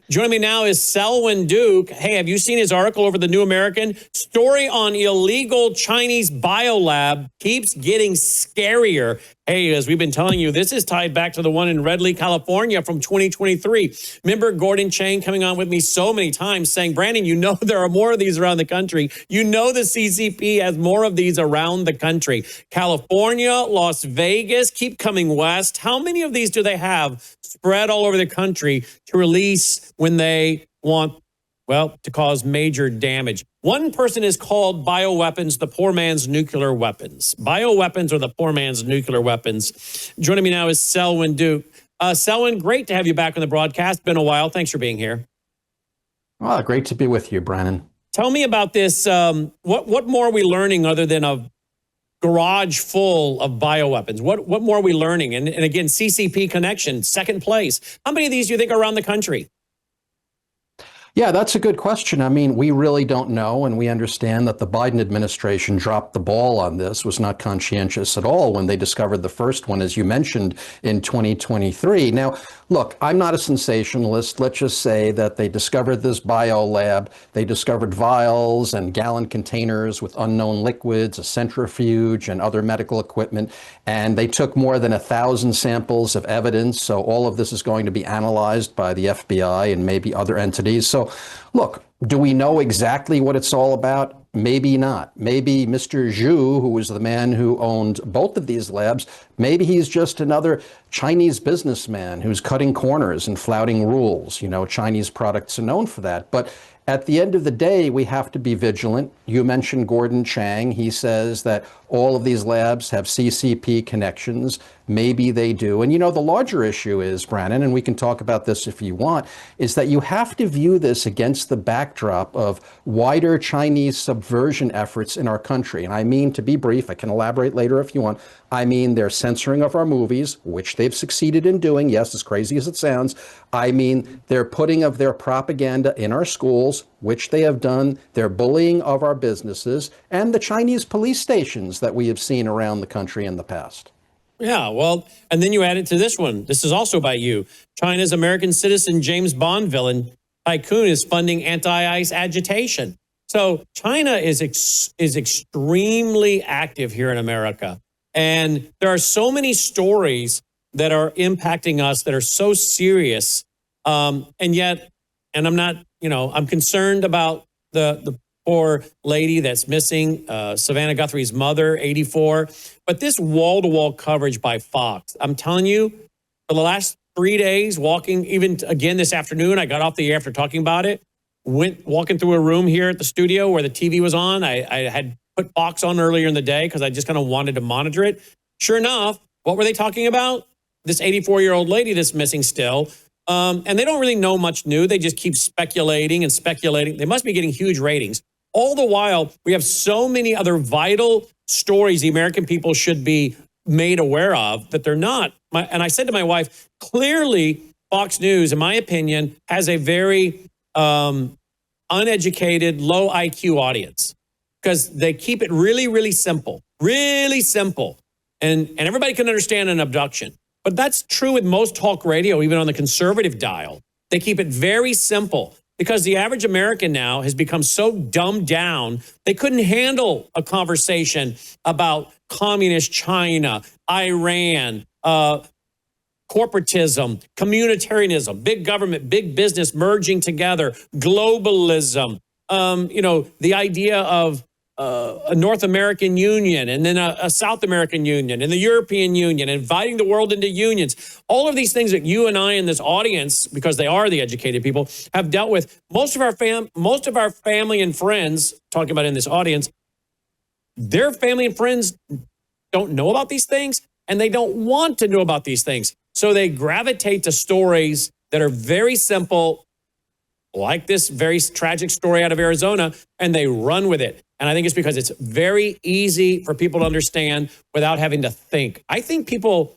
Joining me now is Selwyn Duke. Hey, have you seen his article over the New American? Story on illegal Chinese biolab keeps getting scarier. Hey, as we've been telling you, this is tied back to the one in Redley, California from 2023. Remember Gordon Chang coming on with me so many times saying, Brandon, you know there are more of these around the country. You know the CCP has more of these around the country. California, Las Vegas, keep coming west. How many of these do they have spread all over the country to release when they want, well, to cause major damage? One person is called bioweapons, the poor man's nuclear weapons. Bioweapons are the poor man's nuclear weapons. Joining me now is Selwyn Duke. Selwyn, great to have you back on the broadcast. Been a while. Thanks for being here. Well, great to be with you, Brandon. Tell me about this. What more are we learning other than a garage full of bioweapons? What more are we learning? And again, CCP connection, second place. How many of these do you think are around the country? Yeah, that's a good question. I mean, we really don't know, and we understand that the Biden administration dropped the ball on this, was not conscientious at all when they discovered the first one, as you mentioned, in 2023. Now, look, I'm not a sensationalist. Let's just say that they discovered this biolab. They discovered vials and gallon containers with unknown liquids, a centrifuge, and other medical equipment. And they took more than 1,000 samples of evidence. So all of this is going to be analyzed by the FBI and maybe other entities. So look, do we know exactly what it's all about? Maybe not. Maybe Mr. Zhu, who was the man who owned both of these labs, maybe he's just another Chinese businessman who's cutting corners and flouting rules. You know, Chinese products are known for that. But at the end of the day, we have to be vigilant. You mentioned Gordon Chang. He says that all of these labs have CCP connections. Maybe they do. And, you know, the larger issue is, Brandon, and we can talk about this if you want, is that you have to view this against the backdrop of wider Chinese subversion efforts in our country. And I mean, to be brief, I can elaborate later if you want, I mean their censoring of our movies, which they've succeeded in doing, yes, as crazy as it sounds. I mean their putting of their propaganda in our schools, which they have done, their bullying of our businesses, and the Chinese police stations that we have seen around the country in the past. Yeah, well, and then you add it to this one. This is also by you. China's American citizen James Bond villain tycoon is funding anti-ICE agitation. So China is extremely active here in America. And there are so many stories that are impacting us that are so serious. And yet, and I'm not, you know, I'm concerned about the poor lady that's missing, Savannah Guthrie's mother, 84. But this wall-to-wall coverage by Fox, I'm telling you, for the last 3 days, walking, even again this afternoon, I got off the air after talking about it, went walking through a room here at the studio where the TV was on. I had put Fox on earlier in the day because I just kind of wanted to monitor it. Sure enough, what were they talking about? This 84-year-old lady that's missing still. And they don't really know much new. They just keep speculating and speculating. They must be getting huge ratings. All the while, we have so many other vital stories the American people should be made aware of that they're not. And I said to my wife, clearly, Fox News, in my opinion, has a very uneducated, low IQ audience because they keep it really, really simple, and everybody can understand an abduction. But that's true with most talk radio, even on the conservative dial. They keep it very simple because the average American now has become so dumbed down, they couldn't handle a conversation about communist China, Iran, corporatism, communitarianism, big government, big business merging together, globalism, you know, the idea of a North American Union and then a South American Union and the European Union, inviting the world into unions. All of these things that you and I in this audience, because they are the educated people, have dealt with. Most of our family and friends, talking about in this audience, their family and friends don't know about these things and they don't want to know about these things. So they gravitate to stories that are very simple, like this very tragic story out of Arizona, and they run with it. And I think it's because it's very easy for people to understand without having to think. I think people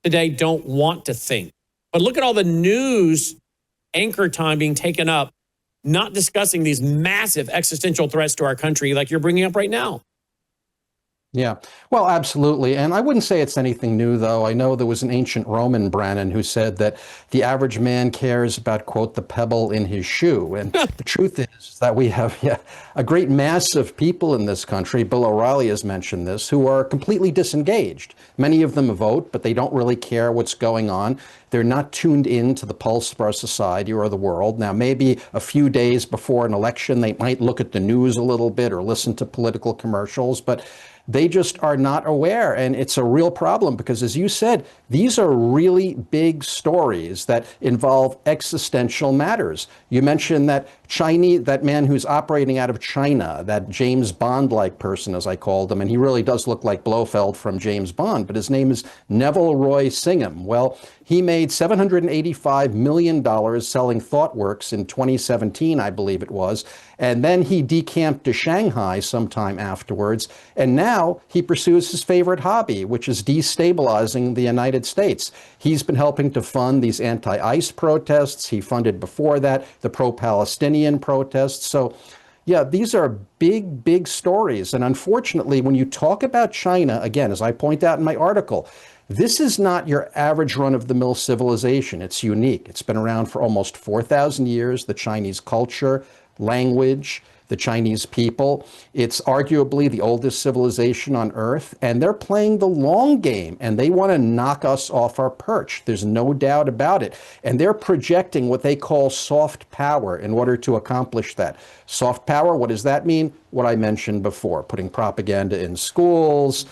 today don't want to think. But look at all the news anchor time being taken up, not discussing these massive existential threats to our country like you're bringing up right now. Yeah, well, absolutely. And I wouldn't say it's anything new, though. I know there was an ancient Roman, Brannon, who said that the average man cares about, quote, the pebble in his shoe. And the truth is that we have, yeah, a great mass of people in this country, Bill O'Reilly has mentioned this, who are completely disengaged. Many of them vote, but they don't really care what's going on. They're not tuned in to the pulse of our society or the world. Now, maybe a few days before an election, they might look at the news a little bit or listen to political commercials, but they just are not aware. And it's a real problem because, as you said, these are really big stories that involve existential matters. You mentioned that man who's operating out of China, that James Bond-like person, as I called him, and he really does look like Blofeld from James Bond, but his name is Neville Roy Singham. Well, he made $785 million selling ThoughtWorks in 2017, I believe it was. And then he decamped to Shanghai sometime afterwards. And now he pursues his favorite hobby, which is destabilizing the United States. He's been helping to fund these anti-ICE protests. He funded before that the pro-Palestinian protests. So yeah, these are big, big stories. And unfortunately, when you talk about China, again, as I point out in my article, this is not your average run-of-the-mill civilization. It's unique. It's been around for almost 4,000 years, the Chinese culture, language, the Chinese people. It's arguably the oldest civilization on Earth, and they're playing the long game, and they want to knock us off our perch. There's no doubt about it. And they're projecting what they call soft power in order to accomplish that. Soft power, what does that mean? What I mentioned before, putting propaganda in schools,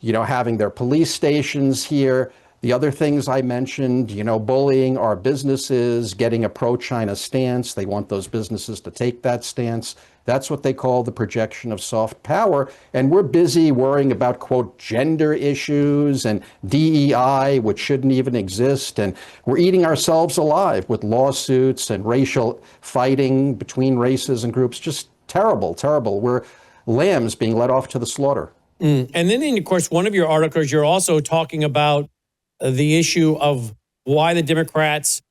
having their police stations here. The other things I mentioned, bullying our businesses, getting a pro-China stance. They want those businesses to take that stance. That's what they call the projection of soft power. And we're busy worrying about, quote, gender issues and DEI, which shouldn't even exist. And we're eating ourselves alive with lawsuits and racial fighting between races and groups. Just terrible, terrible. We're lambs being led off to the slaughter. And then, of course, one of your articles, you're also talking about the issue of why the Democrats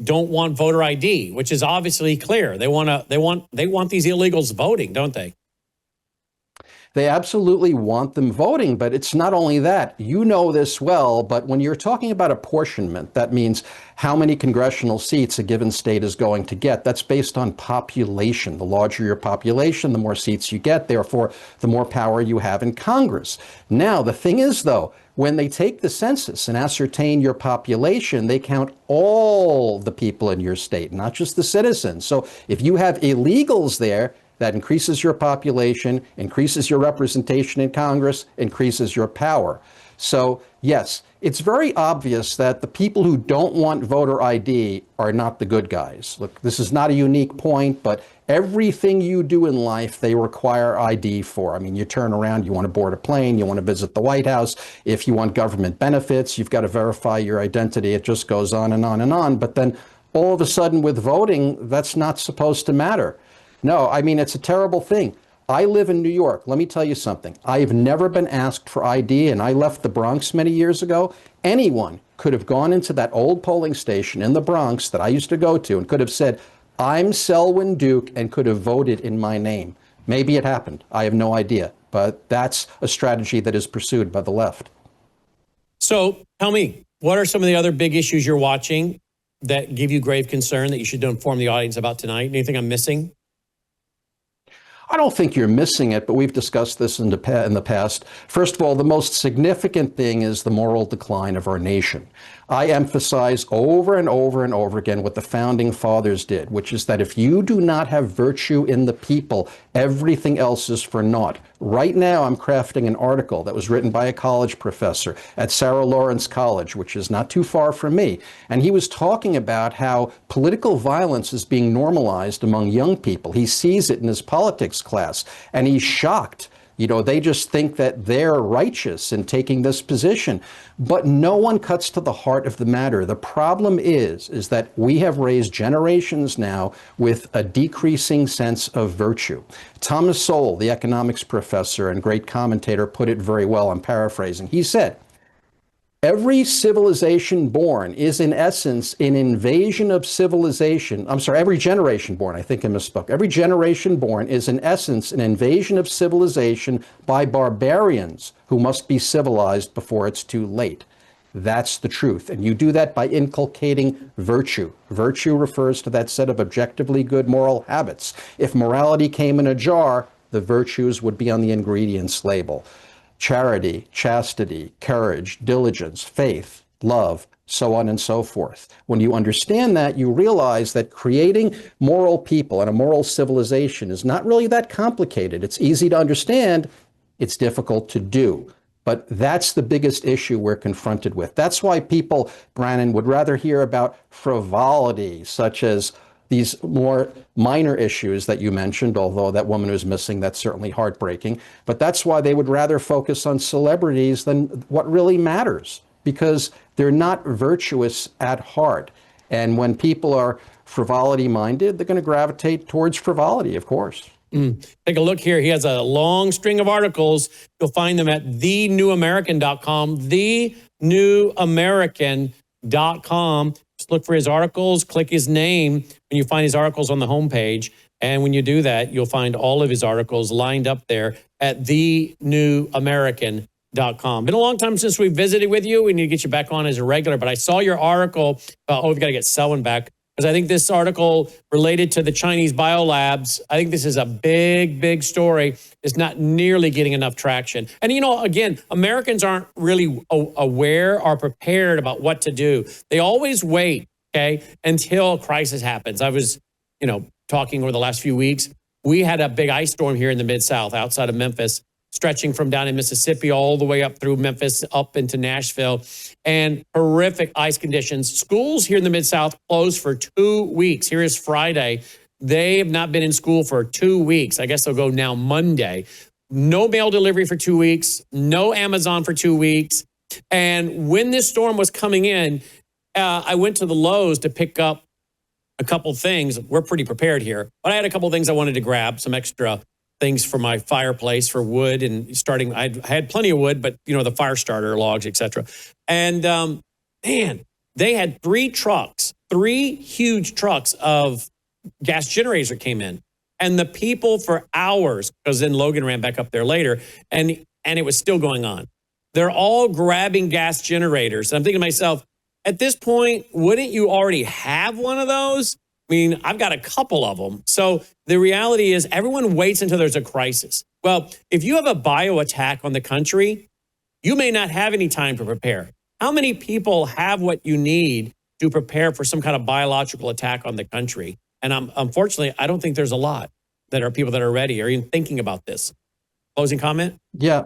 don't want voter ID, which is obviously clear. They want these illegals voting, don't they? They absolutely want them voting, but it's not only that. You know this well, but when you're talking about apportionment, that means how many congressional seats a given state is going to get. That's based on population. The larger your population, the more seats you get. Therefore, the more power you have in Congress. Now, the thing is, though, when they take the census and ascertain your population, they count all the people in your state, not just the citizens. So if you have illegals there, that increases your population, increases your representation in Congress, increases your power. So yes, it's very obvious that the people who don't want voter ID are not the good guys. Look, this is not a unique point, but everything you do in life, they require ID for. I mean, you turn around, you want to board a plane, you want to visit the White House. If you want government benefits, you've got to verify your identity. It just goes on and on and on. But then all of a sudden with voting, that's not supposed to matter. No, I mean, it's a terrible thing. I live in New York. Let me tell you something. I've never been asked for ID, and I left the Bronx many years ago. Anyone could have gone into that old polling station in the Bronx that I used to go to and could have said, I'm Selwyn Duke, and could have voted in my name. Maybe it happened. I have no idea. But that's a strategy that is pursued by the left. So tell me, what are some of the other big issues you're watching that give you grave concern that you should inform the audience about tonight? Anything I'm missing? I don't think you're missing it, but we've discussed this in the past. First of all, the most significant thing is the moral decline of our nation. I emphasize over and over and over again what the founding fathers did, which is that if you do not have virtue in the people, everything else is for naught. Right now, I'm crafting an article that was written by a college professor at Sarah Lawrence College, which is not too far from me. And he was talking about how political violence is being normalized among young people. He sees it in his politics class, and he's shocked. They just think that they're righteous in taking this position. But no one cuts to the heart of the matter. The problem is that we have raised generations now with a decreasing sense of virtue. Thomas Sowell, the economics professor and great commentator, put it very well. I'm paraphrasing. He said, Every civilization born is, in essence, an invasion of civilization. I'm sorry, every generation born, I think I misspoke. Every generation born is, in essence, an invasion of civilization by barbarians who must be civilized before it's too late. That's the truth. And you do that by inculcating virtue. Virtue refers to that set of objectively good moral habits. If morality came in a jar, the virtues would be on the ingredients label. Charity, chastity, courage, diligence, faith, love, so on and so forth. When you understand that, you realize that creating moral people and a moral civilization is not really that complicated. It's easy to understand. It's difficult to do. But that's the biggest issue we're confronted with. That's why people, Brannon, would rather hear about frivolity, such as these more minor issues that you mentioned, although that woman who's missing, that's certainly heartbreaking. But that's why they would rather focus on celebrities than what really matters, because they're not virtuous at heart. And when people are frivolity minded, they're going to gravitate towards frivolity, of course. Take a look here. He has a long string of articles. You'll find them at thenewamerican.com, thenewamerican.com. Just look for his articles, click his name when you find his articles on the homepage. And when you do that, you'll find all of his articles lined up there at thenewamerican.com. Been a long time since we visited with you. We need to get you back on as a regular, but I saw your article. We've got to get Selwyn back, because I think this article related to the Chinese biolabs, I think this is a big, big story. It's not nearly getting enough traction. And, again, Americans aren't really aware or prepared about what to do. They always wait, okay, until a crisis happens. I was, talking over the last few weeks. We had a big ice storm here in the Mid-South outside of Memphis, stretching from down in Mississippi all the way up through Memphis, up into Nashville, and horrific ice conditions. Schools here in the Mid-South closed for 2 weeks. Here is Friday. They have not been in school for 2 weeks. I guess they'll go now Monday. No mail delivery for 2 weeks. No Amazon for 2 weeks. And when this storm was coming in, I went to the Lowe's to pick up a couple things. We're pretty prepared here, but I had a couple things I wanted to grab, some extra things for my fireplace for wood, and I had plenty of wood, but the fire starter logs, etc. And man, they had 3 huge trucks of gas generators that came in, and the people for hours, because then Logan ran back up there later, and it was still going on. They're all grabbing gas generators. And I'm thinking to myself, at this point, wouldn't you already have one of those? I mean, I've got a couple of them. So the reality is everyone waits until there's a crisis. Well, if you have a bio attack on the country, you may not have any time to prepare. How many people have what you need to prepare for some kind of biological attack on the country? And unfortunately, I don't think there's a lot that are people that are ready or even thinking about this. Closing comment? Yeah,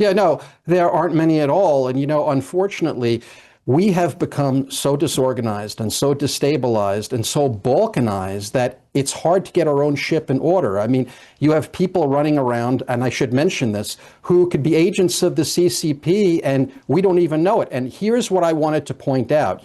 no, there aren't many at all. And, unfortunately, we have become so disorganized and so destabilized and so balkanized that it's hard to get our own ship in order. I mean, you have people running around, and I should mention this, who could be agents of the CCP, and we don't even know it. And here's what I wanted to point out.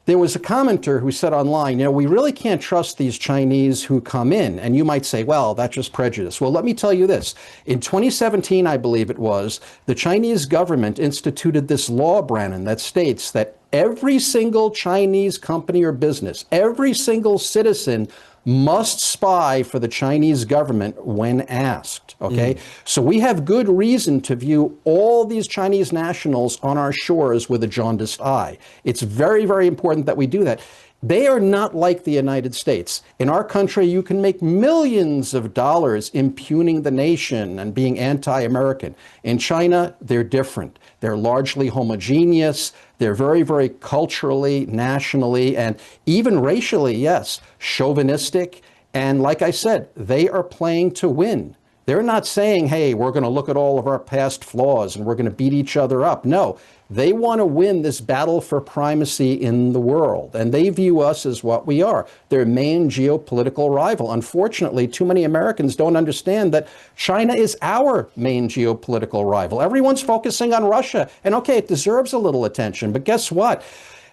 There was a commenter who said online, we really can't trust these Chinese who come in. And you might say, well, that's just prejudice. Well, let me tell you this. In 2017, I believe it was, the Chinese government instituted this law, Brannon, that states that every single Chinese company or business, every single citizen must spy for the Chinese government when asked, okay? So we have good reason to view all these Chinese nationals on our shores with a jaundiced eye. It's very, very important that we do that. They are not like the United States. In our country, you can make millions of dollars impugning the nation and being anti-American. In China, they're different. They're largely homogeneous. They're very, very culturally, nationally, and even racially, yes, chauvinistic. And like I said, they are playing to win. They're not saying, hey, we're going to look at all of our past flaws and we're going to beat each other up. No, they want to win this battle for primacy in the world. And they view us as what we are, their main geopolitical rival. Unfortunately, too many Americans don't understand that China is our main geopolitical rival. Everyone's focusing on Russia. And okay, it deserves a little attention. But guess what?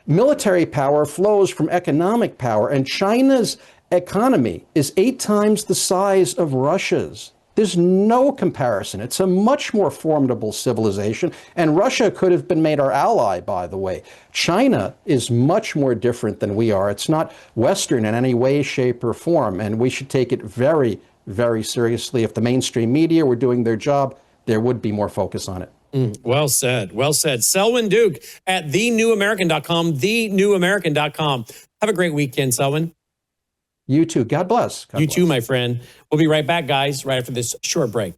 Military power flows from economic power. And China's economy is 8 times the size of Russia's. There's no comparison. It's a much more formidable civilization. And Russia could have been made our ally, by the way. China is much more different than we are. It's not Western in any way, shape, or form. And we should take it very, very seriously. If the mainstream media were doing their job, there would be more focus on it. Well said. Well said. Selwyn Duke at thenewamerican.com, thenewamerican.com. Have a great weekend, Selwyn. You too. God bless. God you bless. too, my friend. We'll be right back, guys, right after this short break.